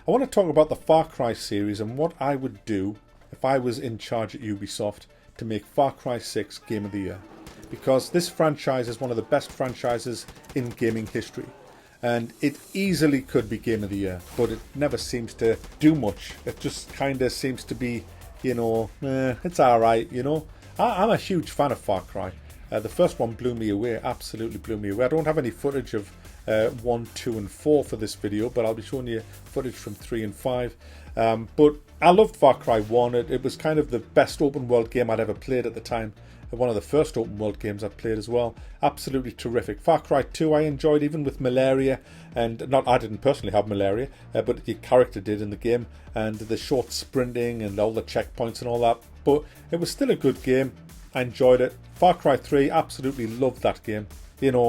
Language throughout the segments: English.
I want to talk about the Far Cry series and what I would do if I was in charge at Ubisoft to make Far Cry 6 Game of the Year. Because this franchise is one of the best franchises in gaming history. And it easily could be Game of the Year, but it never seems to do much. It just kind of seems to be, it's alright, I'm a huge fan of Far Cry. The first one blew me away, absolutely blew me away. I don't have any footage of 1, 2 and 4 for this video, but I'll be showing you footage from 3 and 5. But I loved Far Cry 1. It was kind of the best open world game I'd ever played at the time. One of the first open world games I'd played as well. Absolutely terrific. Far Cry 2 I enjoyed, even with malaria, and I didn't personally have malaria, but the character did in the game, and the short sprinting and all the checkpoints and all that. But it was still a good game. I enjoyed it. Far Cry 3, absolutely loved that game.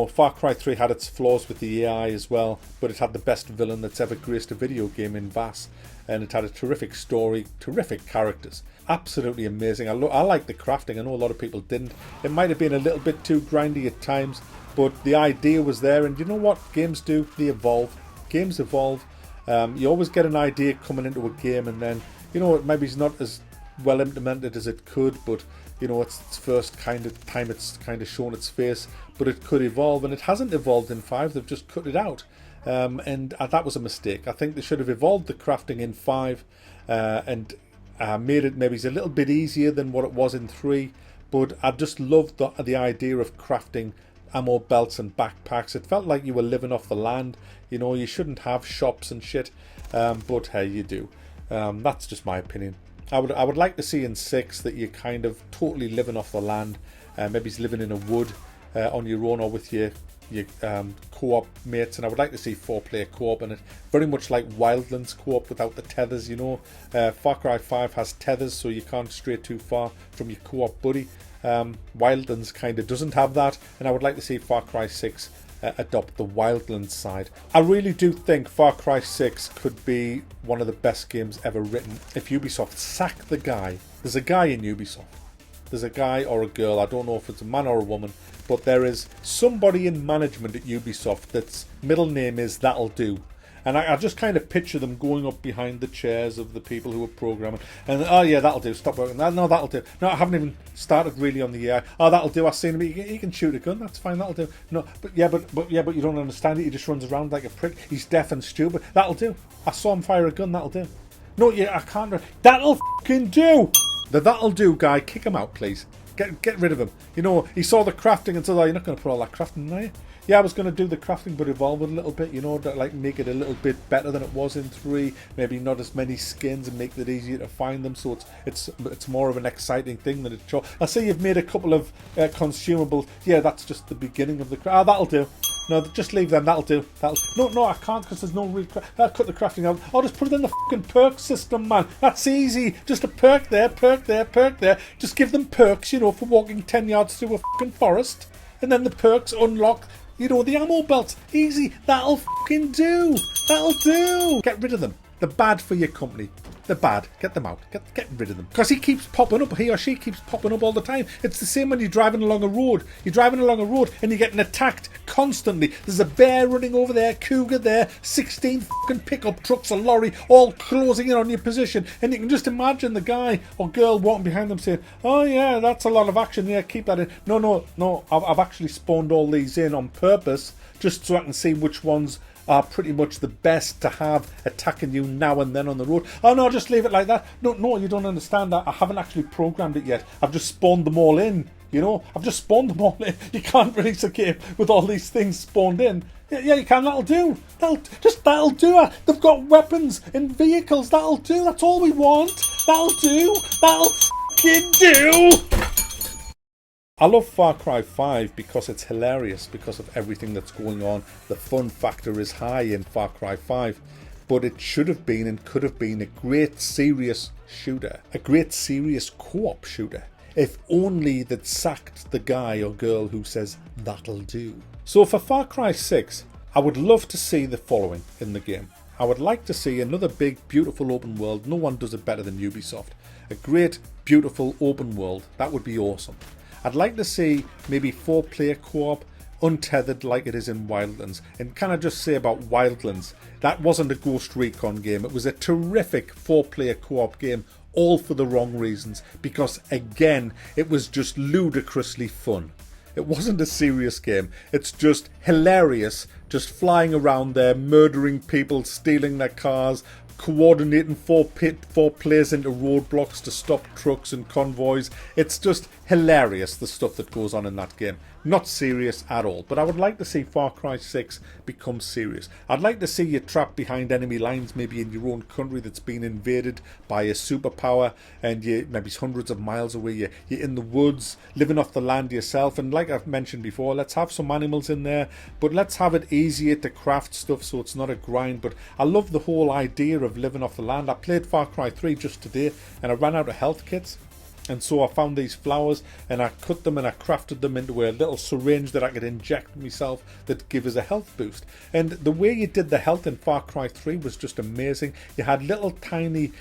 Far Cry 3 had its flaws with the AI as well, but it had the best villain that's ever graced a video game in Vass, and it had a terrific story, terrific characters. Absolutely amazing. I like the crafting. I know a lot of people didn't. It might have been a little bit too grindy at times, but the idea was there, and you know what games do? They evolve. Games evolve. You always get an idea coming into a game, and then, maybe it's not as well implemented as it could, but it's its first kind of time it's kind of shown its face, but it could evolve, and it hasn't evolved in 5. They've just cut it out, and that was a mistake. I think they should have evolved the crafting in 5 and made it maybe a little bit easier than what it was in 3, but I just loved the idea of crafting ammo belts and backpacks. It felt like you were living off the land. You shouldn't have shops and shit, but hey, you do. That's just my opinion. I would like to see in 6 that you're kind of totally living off the land, maybe living in a wood on your own or with your co-op mates, and I would like to see 4-player co-op in it, very much like Wildlands co-op without the tethers. Far Cry 5 has tethers, so you can't stray too far from your co-op buddy. Wildlands kind of doesn't have that, and I would like to see Far Cry 6 adopt the Wildlands side. I really do think Far Cry 6 could be one of the best games ever written if Ubisoft sack the guy. There's a guy in Ubisoft. There's a guy or a girl, I don't know if it's a man or a woman, but there is somebody in management at Ubisoft that's middle name is That'll Do. And I just kind of picture them going up behind the chairs of the people who are programming, and oh yeah, that'll do, stop working. No, that'll do. No, I haven't even started really on the AI. Oh, that'll do. I've seen him. He can shoot a gun. That's fine. That'll do. No, but you don't understand it. He just runs around like a prick. He's deaf and stupid. That'll do. I saw him fire a gun. That'll do. No, yeah, I can't. That'll fucking do. The that'll do guy. Kick him out, please. Get rid of him. He saw the crafting and said, "Oh, you're not going to put all that crafting in, are you?" Yeah, I was going to do the crafting, but evolve it a little bit, like make it a little bit better than it was in 3. Maybe not as many skins and make it easier to find them, so it's more of an exciting thing than it's. I see you've made a couple of consumables. Yeah, that's just the beginning of the craft. That'll do. No, just leave them. That'll do. No, I can't because there's no real. I'll cut the crafting out. I'll just put it in the fucking perk system, man. That's easy. Just a perk there, perk there, perk there. Just give them perks, for walking 10 yards through a fucking forest, and then the perks unlock. The ammo belts. Easy. That'll fucking do. That'll do. Get rid of them. They're bad for your company. They're bad. Get them out. Get rid of them. Because he keeps popping up. He or she keeps popping up all the time. It's the same when you're driving along a road. You're driving along a road and you're getting attacked constantly. There's a bear running over there, cougar there, 16 fucking pickup trucks, a lorry, all closing in on your position. And you can just imagine the guy or girl walking behind them saying, "Oh yeah, that's a lot of action. Yeah, keep that in." No. I've actually spawned all these in on purpose just so I can see which ones are pretty much the best to have attacking you now and then on the road. Oh no, just leave it like that. No, you don't understand that. I haven't actually programmed it yet. I've just spawned them all in. I've just spawned them all in. You can't release a game with all these things spawned in. Yeah, you can. That'll do. That'll do. They've got weapons and vehicles. That'll do. That's all we want. That'll do. That'll fucking do. I love Far Cry 5 because it's hilarious, because of everything that's going on. The fun factor is high in Far Cry 5, but it should have been and could have been a great serious shooter, a great serious co-op shooter, if only they'd sacked the guy or girl who says that'll do. So for Far Cry 6, I would love to see the following in the game. I would like to see another big, beautiful open world. No one does it better than Ubisoft. A great, beautiful open world. That would be awesome. I'd like to see maybe 4-player co-op, untethered like it is in Wildlands. And can I just say about Wildlands, that wasn't a Ghost Recon game. It was a terrific 4-player co-op game, all for the wrong reasons, because again, it was just ludicrously fun. It wasn't a serious game. It's just hilarious, just flying around there, murdering people, stealing their cars, coordinating four players into roadblocks to stop trucks and convoys. It's just hilarious, the stuff that goes on in that game. Not serious at all. But I would like to see Far Cry 6 become serious. I'd like to see you trapped behind enemy lines, maybe in your own country that's been invaded by a superpower, and you maybe hundreds of miles away. You're in the woods, living off the land yourself. And like I've mentioned before, let's have some animals in there, but let's have it easier to craft stuff so it's not a grind. But I love the whole idea of living off the land. I played Far Cry 3 just today, and I ran out of health kits. And so I found these flowers and I cut them and I crafted them into a little syringe that I could inject myself that give us a health boost. And the way you did the health in Far Cry 3 was just amazing. You had little tiny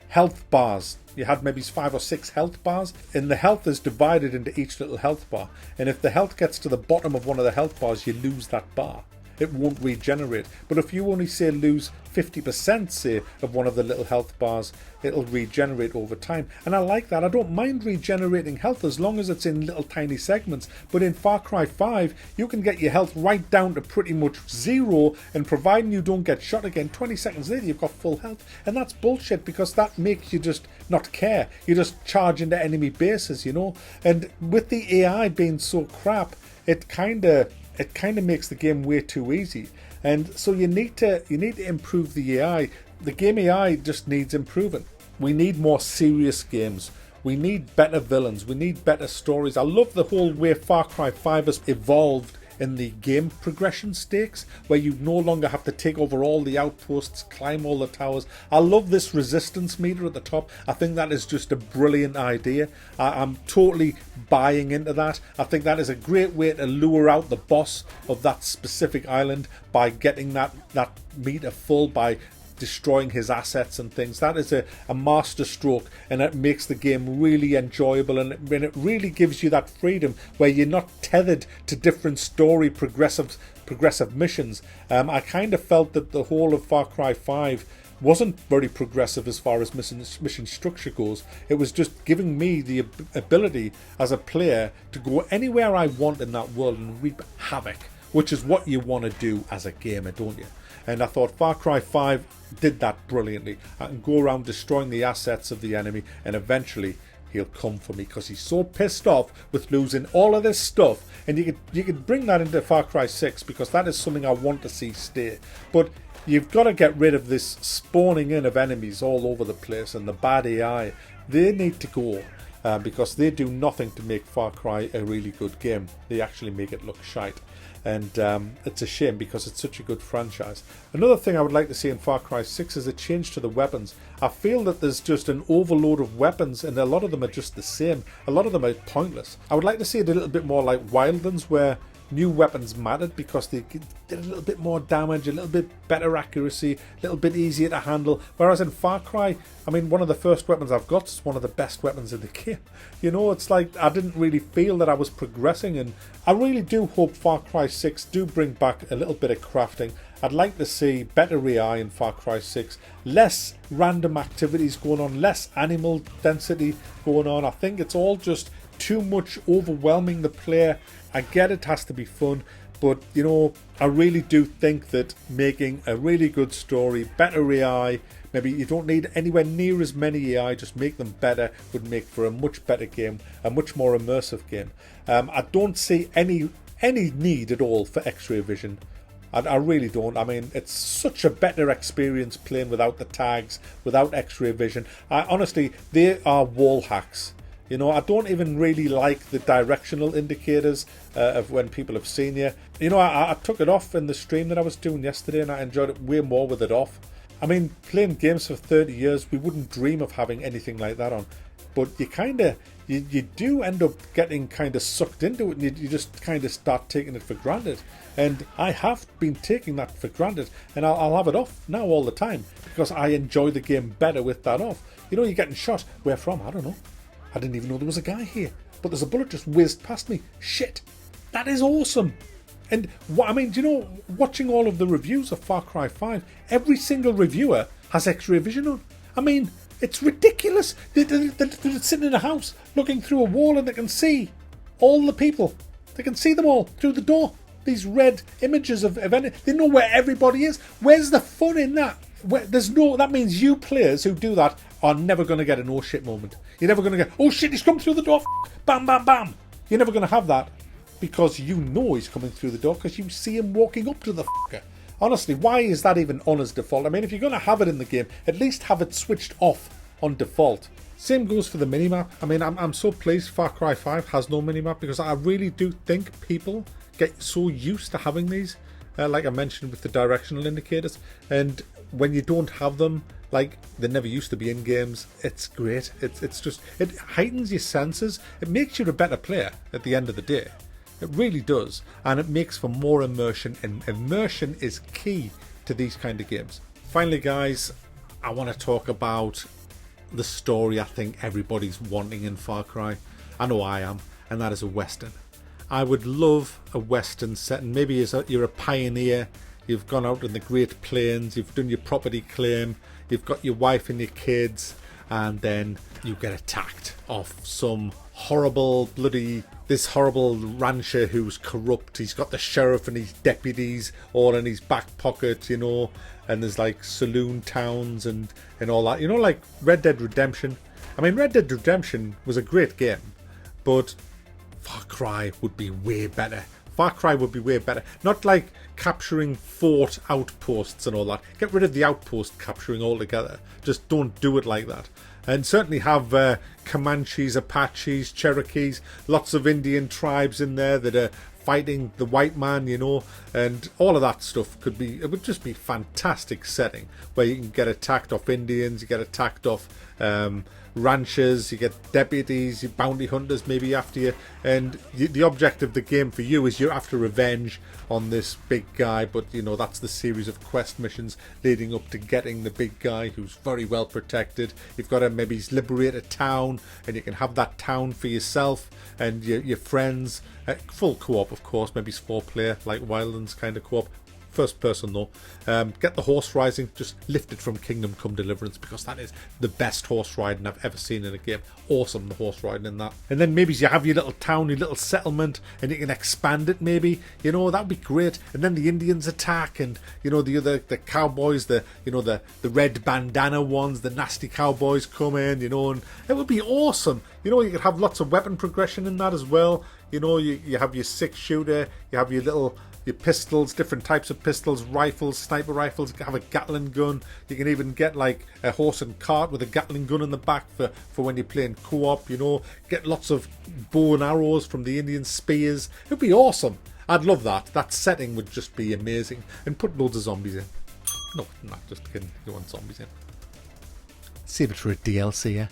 health bars. You had maybe 5 or 6 health bars, and the health is divided into each little health bar. And if the health gets to the bottom of one of the health bars, you lose that bar. It won't regenerate. But if you only say lose 50% say of one of the little health bars, it'll regenerate over time. And I like that. I don't mind regenerating health as long as it's in little tiny segments. But in Far Cry 5, you can get your health right down to pretty much 0, and providing you don't get shot again, 20 seconds later you've got full health. And that's bullshit, because that makes you just not care. You just charge into enemy bases, you know. And with the AI being so crap, it kind of makes the game way too easy. And so you need to improve the AI. The game AI just needs improving. We need more serious games. We need better villains. We need better stories. I love the whole way Far Cry 5 has evolved in the game progression stakes, where you no longer have to take over all the outposts, climb all the towers. I love this resistance meter at the top. I think that is just a brilliant idea. I'm totally buying into that. I think that is a great way to lure out the boss of that specific island by getting that meter full, by destroying his assets and things. That is a master stroke, and it makes the game really enjoyable, and it really gives you that freedom where you're not tethered to different story progressive missions. I kind of felt that the whole of Far Cry 5 wasn't very progressive as far as mission structure goes. It was just giving me the ability as a player to go anywhere I want in that world and reap havoc, which is what you want to do as a gamer, don't you? And I thought Far Cry 5 did that brilliantly. I can go around destroying the assets of the enemy, and eventually he'll come for me because he's so pissed off with losing all of this stuff. And you could bring that into Far Cry 6, because that is something I want to see stay. But you've got to get rid of this spawning in of enemies all over the place, and the bad AI. They need to go. Because they do nothing to make Far Cry a really good game. They actually make it look shite. And it's a shame, because it's such a good franchise. Another thing I would like to see in Far Cry 6 is a change to the weapons. I feel that there's just an overload of weapons, and a lot of them are just the same. A lot of them are pointless. I would like to see it a little bit more like Wildlands, where new weapons mattered because they did a little bit more damage, a little bit better accuracy, a little bit easier to handle. Whereas in Far Cry, I mean, one of the first weapons I've got is one of the best weapons in the game. You know, it's like I didn't really feel that I was progressing, and I really do hope Far Cry 6 do bring back a little bit of crafting. I'd like to see better AI in Far Cry 6, less random activities going on, less animal density going on. I think it's all just too much overwhelming the player. I get it has to be fun, but you know, I really do think that making a really good story, better AI, maybe you don't need anywhere near as many AI, just make them better, would make for a much better game, a much more immersive game. I don't see any need at all for X-ray vision. I really don't. I mean, it's such a better experience playing without the tags, without X-ray vision. Honestly, they are wall hacks. You know, I don't even really like the directional indicators of when people have seen you. You know, I took it off in the stream that I was doing yesterday, and I enjoyed it way more with it off. I mean, playing games for 30 years, we wouldn't dream of having anything like that on. But you do end up getting kind of sucked into it, and you just kind of start taking it for granted. And I have been taking that for granted, and I'll have it off now all the time, because I enjoy the game better with that off. You know, you're getting shot. Where from? I don't know. I didn't even know there was a guy here. But there's a bullet just whizzed past me. Shit. That is awesome. And what I mean, do you know, watching all of the reviews of Far Cry 5, every single reviewer has X-ray vision on. I mean, it's ridiculous. They're sitting in a house looking through a wall and they can see all the people. They can see them all through the door. These red images of any. They know where everybody is. Where's the fun in that? That means you players who do that are never going to get an oh shit moment. You're never going to get, oh shit, he's come through the door. Bam, bam, bam. You're never going to have that. Because you know he's coming through the door because you see him walking up to the fucker. Honestly, why is that even on as default? I mean, if you're going to have it in the game, at least have it switched off on default. Same goes for the minimap. I mean, I'm so pleased Far Cry 5 has no minimap because I really do think people get so used to having these, like I mentioned with the directional indicators. And when you don't have them, like they never used to be in games, it's great. It's just, it heightens your senses. It makes you a better player at the end of the day. It really does, and it makes for more immersion, and immersion is key to these kind of games. Finally, guys, I want to talk about the story I think everybody's wanting in Far Cry. I know I am, and that is a Western. I would love a Western setting. Maybe you're a pioneer, you've gone out in the Great Plains, you've done your property claim, you've got your wife and your kids, and then you get attacked off some horrible this horrible rancher who's corrupt. He's got the sheriff and his deputies all in his back pocket, you know, and there's like saloon towns and all that, you know, like Red Dead Redemption. I mean, Red Dead Redemption was a great game, but Far Cry would be way better. Far Cry would be way better. Not like capturing fort outposts and all that. Get rid of the outpost capturing altogether. Just don't do it like that. And certainly have Comanches, Apaches, Cherokees, lots of Indian tribes in there that are fighting the white man, you know, and all of that stuff it would just be fantastic setting where you can get attacked off Indians, you get attacked off ranchers, you get deputies, you bounty hunters maybe after you, and the object of the game for you is you're after revenge on this big guy, but you know that's the series of quest missions leading up to getting the big guy who's very well protected. You've got to maybe liberate a town, and you can have that town for yourself and your friends. Full co-op, of course, maybe 4-player like Wildlands kind of co-op. First person though. Get the horse riding, just lift it from Kingdom Come Deliverance, because that is the best horse riding I've ever seen in a game. Awesome, the horse riding in that. And then maybe you have your little town, your little settlement, and you can expand it maybe, you know, that would be great. And then the Indians attack, and you know, the cowboys, the red bandana ones, the nasty cowboys come in, you know, and it would be awesome. You know, you could have lots of weapon progression in that as well. You know, you have your 6-shooter, you have your pistols, different types of pistols, rifles, sniper rifles. You can have a Gatling gun. You can even get like a horse and cart with a Gatling gun in the back for when you're playing co-op, you know. Get lots of bow and arrows from the Indian spears. It would be awesome. I'd love that. That setting would just be amazing. And put loads of zombies in. No, not just kidding. You want zombies in. Save it for a DLC, yeah?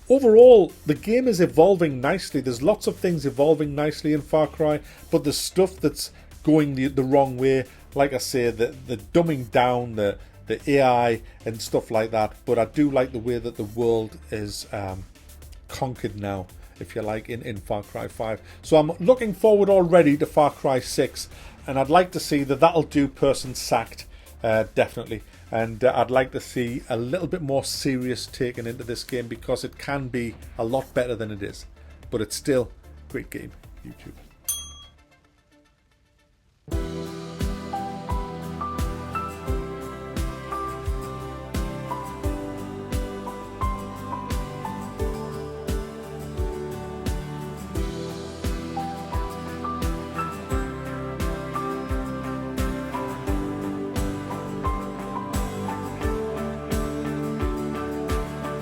Overall, the game is evolving nicely. There's lots of things evolving nicely in Far Cry, but there's stuff that's going the wrong way. Like I say, the dumbing down, the AI and stuff like that. But I do like the way that the world is conquered now, if you like, in Far Cry 5. So I'm looking forward already to Far Cry 6, and I'd like to see that'll do person sacked, definitely. And I'd like to see a little bit more serious taken into this game, because it can be a lot better than it is. But it's still a great game, YouTube.